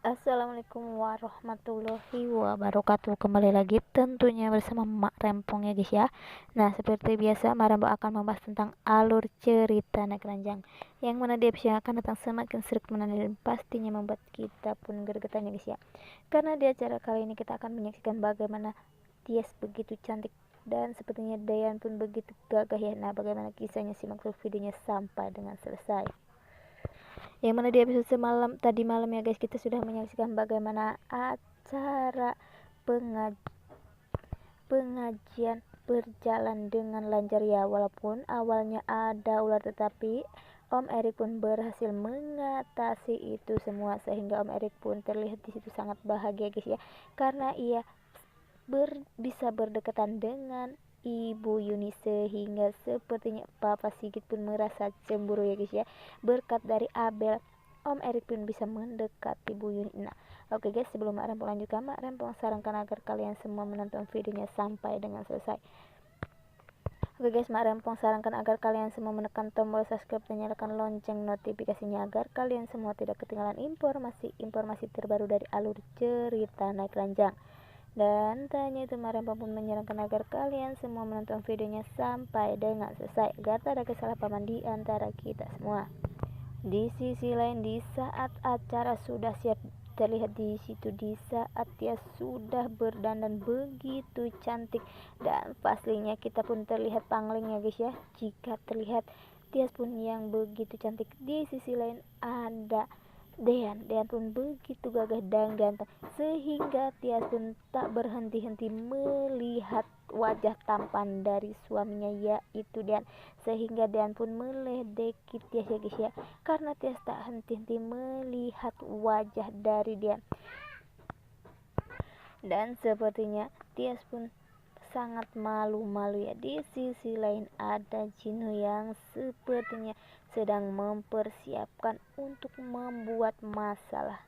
Assalamualaikum warahmatullahi wabarakatuh. Kembali lagi tentunya bersama Mak Rempong ya guys ya. Nah, seperti biasa Mak Rempong akan membahas tentang alur cerita naik ranjang, yang mana di episode yang akan datang semakin seru menanti dan pastinya membuat kita pun gergetan ya guys ya. Karena di acara kali ini kita akan menyaksikan bagaimana Tias begitu cantik dan sepertinya Dayan pun begitu gagah ya. Nah, bagaimana kisahnya, simak terus videonya sampai dengan selesai. Yang mana di episode tadi malam ya guys, kita sudah menyaksikan bagaimana acara pengajian berjalan dengan lancar ya, walaupun awalnya ada ular, tetapi Om Erik pun berhasil mengatasi itu semua, sehingga Om Erik pun terlihat di situ sangat bahagia guys ya, karena ia bisa berdekatan dengan Ibu Yuni, sehingga sepertinya Papa Sigit pun merasa cemburu ya guys ya. Berkat dari Abel, Om Erik pun bisa mendekati Bu Yuni. Nah, oke guys, sebelum Mak Rempong lanjutkan, Mak Rempong sarankan agar kalian semua menonton videonya sampai dengan selesai. Oke guys, Mak Rempong sarankan agar kalian semua menekan tombol subscribe dan nyalakan lonceng notifikasinya agar kalian semua tidak ketinggalan informasi terbaru dari alur cerita naik ranjang. Dan tanya itu Mak Rempong pun menyarankan agar kalian semua menonton videonya sampai dengan selesai agar tak ada kesalahpahaman di antara kita semua. Di sisi lain, di saat acara sudah siap, terlihat di situ di saat dia sudah berdandan begitu cantik dan pastinya kita pun terlihat panglingnya guys ya. Jika terlihat Tias pun yang begitu cantik, di sisi lain ada Dean pun begitu gagah dan ganteng, sehingga Tias pun tak berhenti-henti melihat wajah tampan dari suaminya yaitu Dean, sehingga Dean pun meledeki Tias ya guys ya, karena Tias tak henti-henti melihat wajah dari Dean. Dan sepertinya Tias pun sangat malu-malu ya. Di sisi lain ada Jino yang sepertinya sedang mempersiapkan untuk membuat masalah,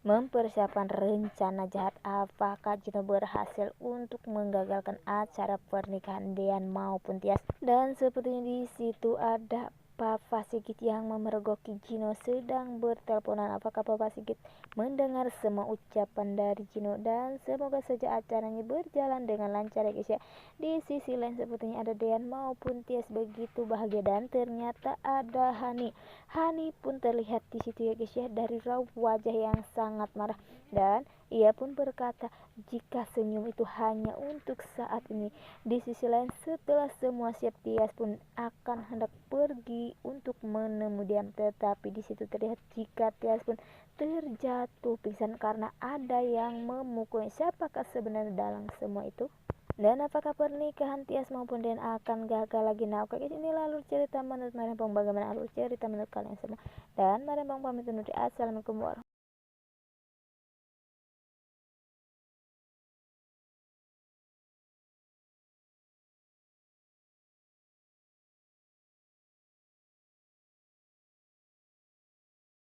mempersiapkan rencana jahat. Apakah Jino berhasil untuk menggagalkan acara pernikahan Dean maupun Tias? Dan sepertinya di situ ada Papa Sigit yang memergoki Jino sedang berteleponan. Apakah Papa Sigit mendengar semua ucapan dari Jino? Dan semoga saja acaranya berjalan dengan lancar ya guys ya. Di sisi lain sepertinya ada Dean maupun Tias begitu bahagia, dan ternyata ada Hani pun terlihat di situ ya guys ya, dari raut wajah yang sangat marah, dan ia pun berkata jika senyum itu hanya untuk saat ini. Di sisi lain, setelah semua siap, Tias pun akan hendak pergi untuk menemui Dean, tetapi di situ terlihat jika Tias pun terjatuh pingsan karena ada yang memukulnya. Siapakah sebenarnya dalam semua itu? Dan apakah pernikahan Tias maupun Dean akan gagal lagi? Nah, oke guys, ini alur cerita menurut Mak Rempong. Bagaimana alur cerita menurut kalian semua? Dan Mak Rempong pamit undur diri. Assalamualaikum warahmatullahi wabarakatuh.